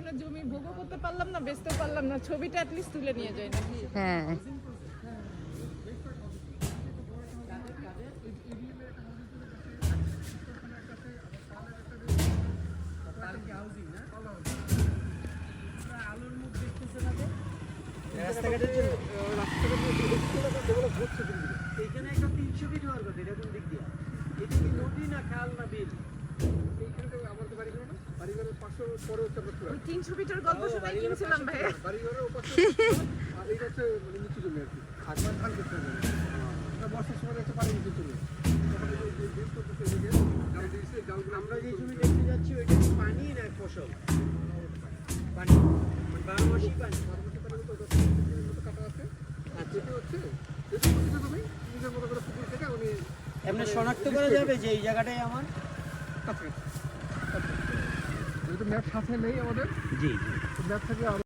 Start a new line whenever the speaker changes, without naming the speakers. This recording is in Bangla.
জীবনে জমি ভোগও করতে পারলাম না, বেচতে পারলাম না, ছবিটা অ্যাটলিস্ট তুলে নিয়ে যাই নাকি?
হ্যাঁ
এইখানে একটা 300 ফিট হওয়ার কথা, এরকম দিক দিয়ে। এটা কি নদী না খাল না বিল?
এইখানে আমাদের বাড়িঘর না, বাড়িঘরের পাশে পরে হচ্ছে আমরা
ওই 300 ফিটের গল্প শুনে কিনছিলাম ভাই।
বাড়িঘরের ওপাশে আর এইটা হচ্ছে মানে নিচু জমি আর কি। একবার ধান করতে হবে। বর্ষার সময় একটা পানি নিচে চলে।
আমরা যে জমি দেখতে যাচ্ছি ওইটা কি পানি না ফসল? পানি, মানে 12 মাসই পানি। এমনি শনাক্ত করা যাবে যে এই জায়গাটাই আমার?
ম্যাপ সাথে নেই আমাদের।
জি
ম্যাপ থাকলে